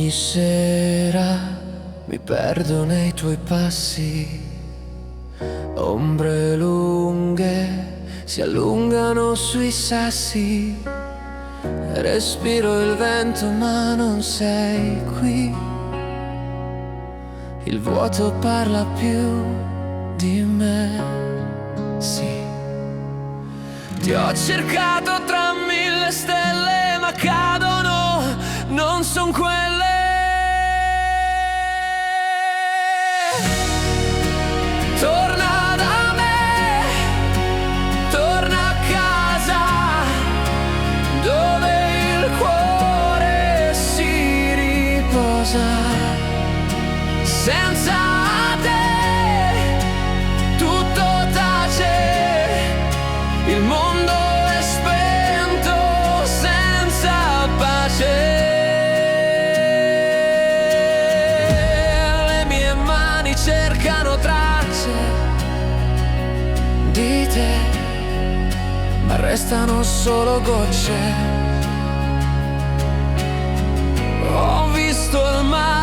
Ogni sera mi perdo nei tuoi passi, ombre lunghe si allungano sui sassi, respiro il vento ma non sei qui, il vuoto parla più di me, sì. Ti ho cercato tra mille stelle ma cadono, non son quelle. Torna da me, torna a casa, dove il cuore si riposa. Senza te tutto tace, il mondo è spento senza pace. Le mie mani cercano tracce di te, ma restano solo gocce. Ho visto il mare